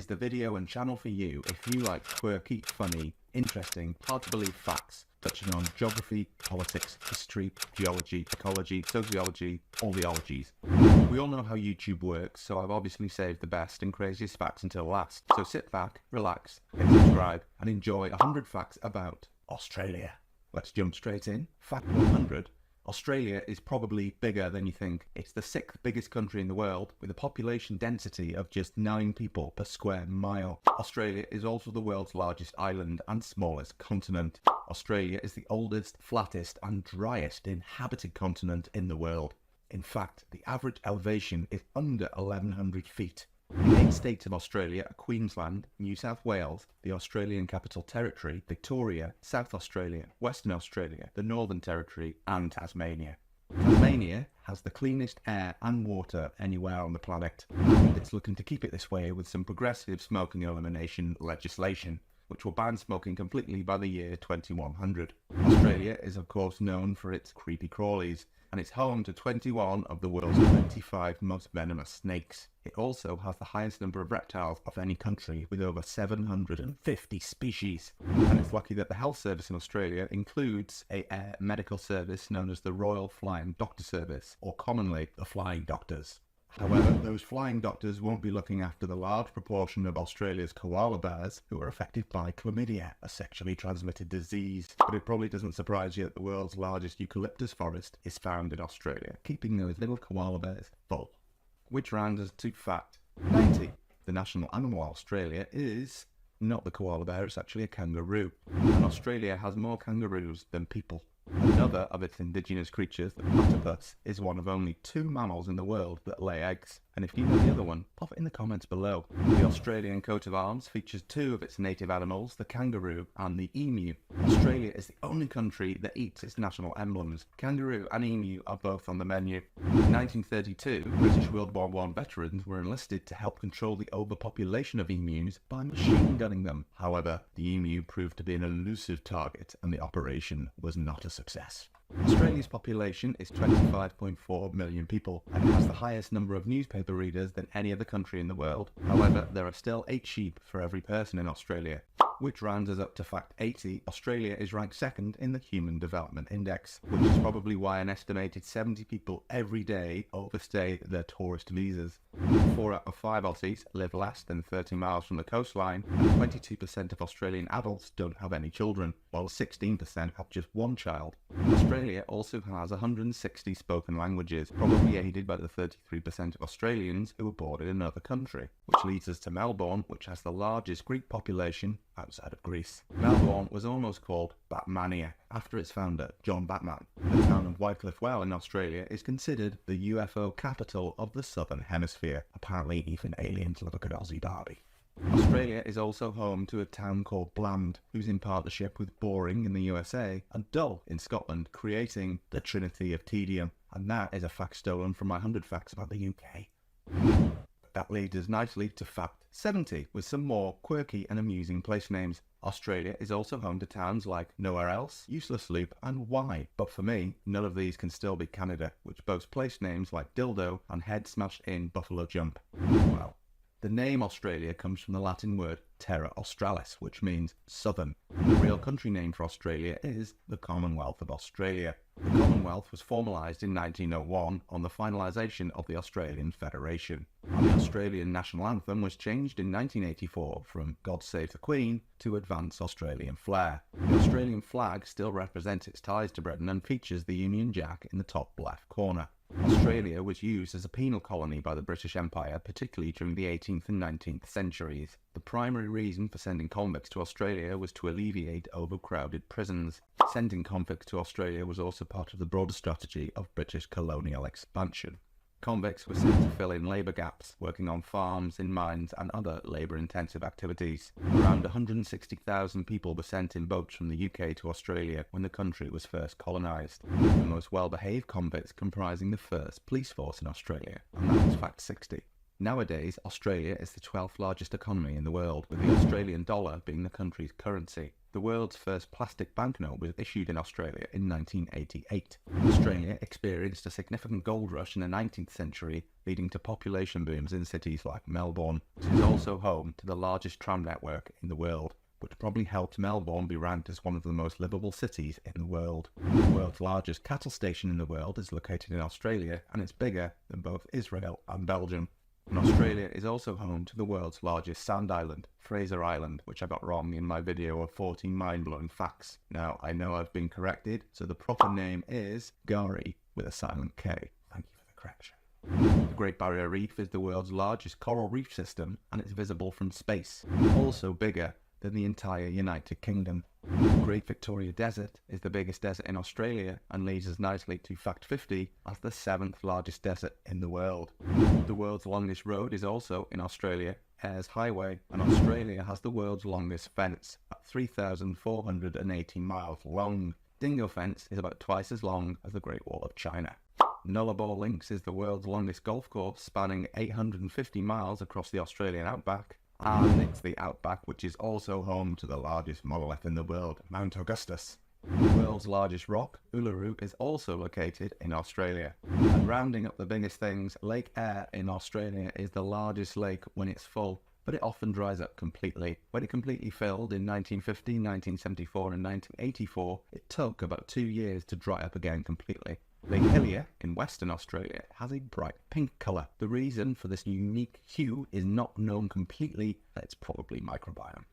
is the video and channel for you if you like quirky, funny, interesting, hard to believe facts touching on geography, politics, history, geology, ecology, sociology, all the ologies. We all know how YouTube works, so I've obviously saved the best and craziest facts until last. So sit back, relax, hit subscribe, and enjoy 100 facts about Australia. Let's jump straight in. Fact 100. Australia is probably bigger than you think. It's the 6th biggest country in the world, with a population density of just 9 people per square mile. Australia is also the world's largest island and smallest continent. Australia is the oldest, flattest and driest inhabited continent in the world. In fact, the average elevation is under 1100 feet. The 8 states of Australia are Queensland, New South Wales, the Australian Capital Territory, Victoria, South Australia, Western Australia, the Northern Territory and Tasmania. Tasmania has the cleanest air and water anywhere on the planet, and it's looking to keep it this way with some progressive smoking elimination legislation, which will ban smoking completely by the year 2100. Australia is of course known for its creepy crawlies, and it's home to 21 of the world's 25 most venomous snakes. It also has the highest number of reptiles of any country, with over 750 species. And it's lucky that the health service in Australia includes a air medical service known as the Royal Flying Doctor Service, or commonly the Flying Doctors. However, those flying doctors won't be looking after the large proportion of Australia's koala bears who are affected by chlamydia, a sexually transmitted disease. But it probably doesn't surprise you that the world's largest eucalyptus forest is found in Australia, keeping those little koala bears full. Which rounds us to fact 90. The national animal of Australia is not the koala bear, it's actually a kangaroo. And Australia has more kangaroos than people. Another of its indigenous creatures, the platypus, is one of only 2 mammals in the world that lay eggs. And if you know the other one, pop it in the comments below. The Australian coat of arms features 2 of its native animals, the kangaroo and the emu. Australia is the only country that eats its national emblems. Kangaroo and emu are both on the menu. In 1932, British World War I veterans were enlisted to help control the overpopulation of emus by machine gunning them. However, the emu proved to be an elusive target and the operation was not a success. Australia's population is 25.4 million people, and it has the highest number of newspaper readers than any other country in the world. However, there are still 8 sheep for every person in Australia. Which rounds us up to fact 80. Australia is ranked 2nd in the Human Development Index, which is probably why an estimated 70 people every day overstay their tourist visas. 4 out of 5 Aussies live less than 30 miles from the coastline, and 22% of Australian adults don't have any children, while 16% have just 1 child. Australia also has 160 spoken languages, probably aided by the 33% of Australians who were born in another country. Which leads us to Melbourne, which has the largest Greek population outside of Greece. Melbourne was almost called Batmania after its founder, John Batman. The town of Wycliffe Well in Australia is considered the UFO capital of the Southern Hemisphere. Apparently even aliens look at Aussie Barbie. Australia is also home to a town called Bland, who's in partnership with Boring in the USA and Dull in Scotland, creating the Trinity of Tedium. And that is a fact stolen from my 100 facts about the UK. That leads us nicely to fact 70, with some more quirky and amusing place names. Australia is also home to towns like Nowhere Else, Useless Loop and Wye. But for me, none of these can still be Canada, which boasts place names like Dildo and Head Smashed In Buffalo Jump. Well, the name Australia comes from the Latin word Terra Australis, which means southern. And the real country name for Australia is the Commonwealth of Australia. The Commonwealth was formalised in 1901 on the finalisation of the Australian Federation. And the Australian national anthem was changed in 1984 from God Save the Queen to Advance Australian Flair. The Australian flag still represents its ties to Britain and features the Union Jack in the top left corner. Australia was used as a penal colony by the British Empire, particularly during the 18th and 19th centuries. The primary reason for sending convicts to Australia was to alleviate overcrowded prisons. Sending convicts to Australia was also part of the broader strategy of British colonial expansion. Convicts were sent to fill in labour gaps, working on farms, in mines and other labour-intensive activities. Around 160,000 people were sent in boats from the UK to Australia when the country was first colonised, with the most well-behaved convicts comprising the first police force in Australia, and that was fact 60. Nowadays, Australia is the 12th largest economy in the world, with the Australian dollar being the country's currency. The world's first plastic banknote was issued in Australia in 1988. Australia experienced a significant gold rush in the 19th century, leading to population booms in cities like Melbourne. It is also home to the largest tram network in the world, which probably helped Melbourne be ranked as one of the most livable cities in the world. The world's largest cattle station in the world is located in Australia, and it's bigger than both Israel and Belgium. And Australia is also home to the world's largest sand island, Fraser Island, which I got wrong in my video of 14 mind-blowing facts. Now, I know I've been corrected, so the proper name is Gari with a silent K. Thank you for the correction. The Great Barrier Reef is the world's largest coral reef system, and it's visible from space, also bigger than the entire United Kingdom. The Great Victoria Desert is the biggest desert in Australia and leads us nicely to Fact 50 as the 7th largest desert in the world. The world's longest road is also in Australia, Ayers Highway, and Australia has the world's longest fence at 3,480 miles long. Dingo Fence is about twice as long as the Great Wall of China. Nullarbor Links is the world's longest golf course, spanning 850 miles across the Australian Outback. And it's the Outback which is also home to the largest monolith in the world, Mount Augustus. The world's largest rock, Uluru, is also located in Australia. And rounding up the biggest things, Lake Eyre in Australia is the largest lake when it's full, but it often dries up completely. When it completely filled in 1950, 1974 and 1984, it took about 2 years to dry up again completely. Lake Hillier in Western Australia has a bright pink colour. The reason for this unique hue is not known completely, but it's probably microbiome.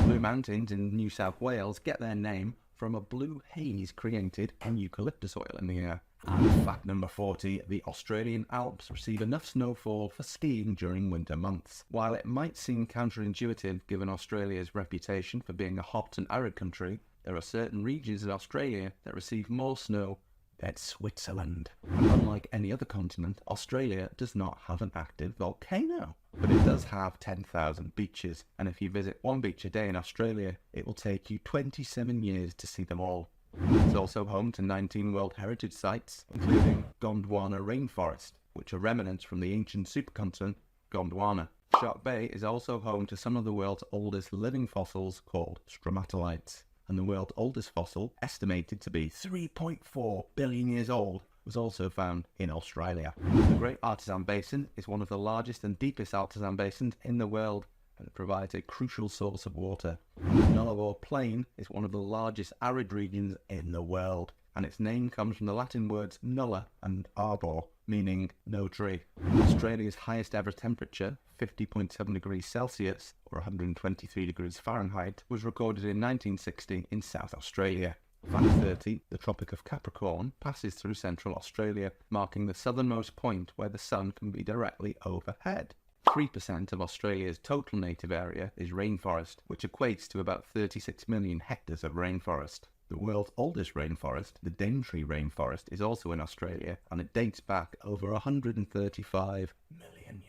Blue Mountains in New South Wales get their name from a blue haze created in eucalyptus oil in the air. And fact number 40, the Australian Alps receive enough snowfall for skiing during winter months. While it might seem counterintuitive given Australia's reputation for being a hot and arid country, there are certain regions in Australia that receive more snow. That's Switzerland. And unlike any other continent, Australia does not have an active volcano. But it does have 10,000 beaches, and if you visit one beach a day in Australia, it will take you 27 years to see them all. It's also home to 19 World Heritage Sites, including Gondwana Rainforest, which are remnants from the ancient supercontinent Gondwana. Shark Bay is also home to some of the world's oldest living fossils called stromatolites. And the world's oldest fossil, estimated to be 3.4 billion years old, was also found in Australia. The Great Artisan Basin is one of the largest and deepest artisan basins in the world, and it provides a crucial source of water. The Nullarbor Plain is one of the largest arid regions in the world, and its name comes from the Latin words nulla and arbor, meaning no tree. Australia's highest ever temperature, 50.7 degrees Celsius, or 123 degrees Fahrenheit, was recorded in 1960 in South Australia. Fact 30, the Tropic of Capricorn passes through central Australia, marking the southernmost point where the sun can be directly overhead. 3% of Australia's total native area is rainforest, which equates to about 36 million hectares of rainforest. The world's oldest rainforest, the Daintree rainforest, is also in Australia, and it dates back over 135 million years.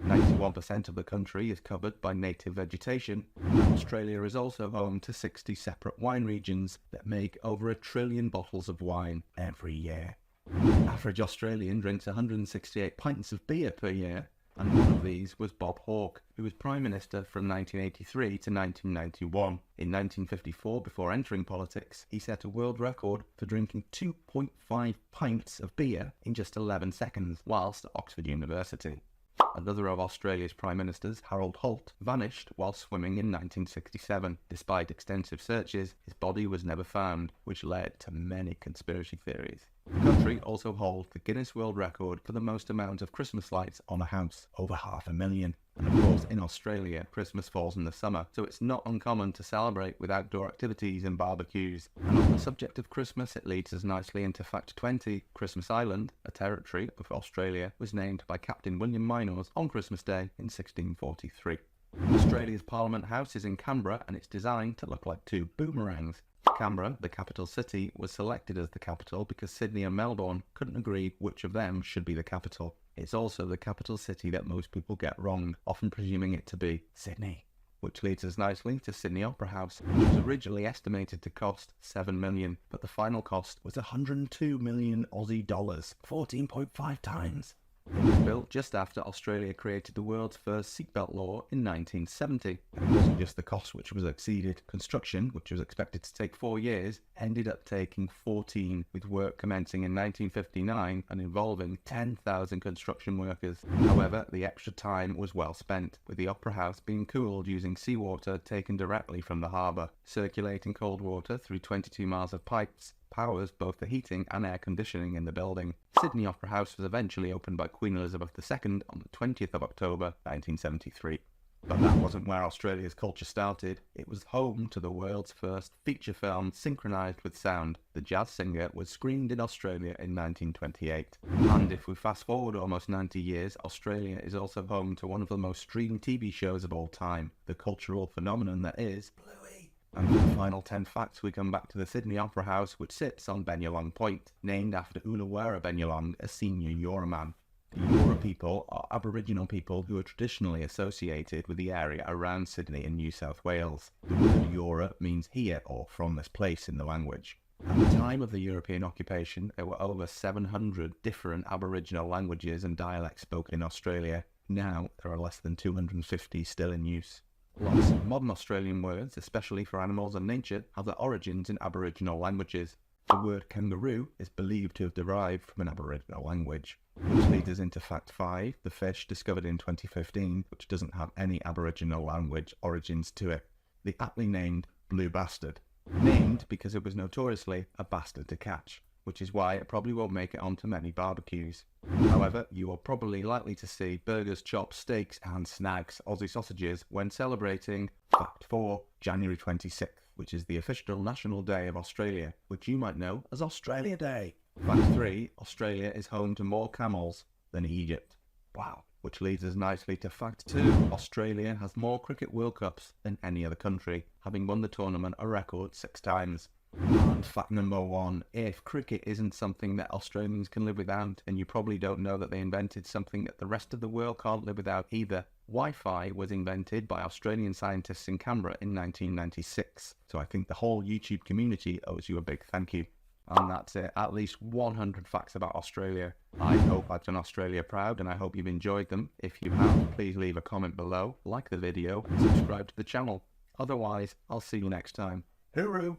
91% of the country is covered by native vegetation, and Australia is also home to 60 separate wine regions that make over 1 trillion bottles of wine every year. The average Australian drinks 168 pints of beer per year, and one of these was Bob Hawke, who was Prime Minister from 1983 to 1991. In 1954, before entering politics, he set a world record for drinking 2.5 pints of beer in just 11 seconds, whilst at Oxford University. Another of Australia's Prime Ministers, Harold Holt, vanished while swimming in 1967. Despite extensive searches, his body was never found, which led to many conspiracy theories. The country also holds the Guinness World Record for the most amount of Christmas lights on a house, over 500,000. And of course, in Australia, Christmas falls in the summer, so it's not uncommon to celebrate with outdoor activities and barbecues. And on the subject of Christmas, it leads us nicely into Fact 20. Christmas Island, a territory of Australia, was named by Captain William Mynors on Christmas Day in 1643. Australia's Parliament House is in Canberra, and it's designed to look like two boomerangs. Canberra, the capital city, was selected as the capital because Sydney and Melbourne couldn't agree which of them should be the capital. It's also the capital city that most people get wrong, often presuming it to be Sydney. Which leads us nicely to Sydney Opera House, which was originally estimated to cost 7 million, but the final cost was 102 million Aussie dollars, 14.5 times. It was built just after Australia created the world's first seatbelt law in 1970. And it wasn't just the cost which was exceeded. Construction, which was expected to take 4 years, ended up taking 14, with work commencing in 1959 and involving 10,000 construction workers. However, the extra time was well spent, with the Opera House being cooled using seawater taken directly from the harbour. Circulating cold water through 22 miles of pipes powers both the heating and air conditioning in the building. Sydney Opera House was eventually opened by Queen Elizabeth II on the 20th of October 1973. But that wasn't where Australia's culture started. It was home to the world's first feature film synchronised with sound. The Jazz Singer was screened in Australia in 1928. And if we fast forward almost 90 years, Australia is also home to one of the most streamed TV shows of all time, the cultural phenomenon that is Bluey. And for the final 10 facts, we come back to the Sydney Opera House, which sits on Bennelong Point, named after Ulawera Bennelong, a senior Eora man. The Eora people are Aboriginal people who are traditionally associated with the area around Sydney in New South Wales. The word Eora means here or from this place in the language. At the time of the European occupation, there were over 700 different Aboriginal languages and dialects spoken in Australia. Now, there are less than 250 still in use. Lots of modern Australian words, especially for animals and nature, have their origins in Aboriginal languages. The word kangaroo is believed to have derived from an Aboriginal language. Which leads us into fact 5, the fish discovered in 2015, which doesn't have any Aboriginal language origins to it. The aptly named blue bastard. Named because it was notoriously a bastard to catch, which is why it probably won't make it onto many barbecues. However, you are probably likely to see burgers, chops, steaks and snags, Aussie sausages, when celebrating Fact 4, January 26th, which is the official National Day of Australia, which you might know as Australia Day. Fact 3, Australia is home to more camels than Egypt. Wow. Which leads us nicely to fact 2, Australia has more Cricket World Cups than any other country, having won the tournament a record 6 times. And fact number 1, if cricket isn't something that Australians can live without, then you probably don't know that they invented something that the rest of the world can't live without either. Wi-Fi was invented by Australian scientists in Canberra in 1996, so I think the whole YouTube community owes you a big thank you. And that's it, at least 100 facts about Australia. I hope I've done Australia proud and I hope you've enjoyed them. If you have, please leave a comment below, like the video and subscribe to the channel. Otherwise, I'll see you next time. Hooroo!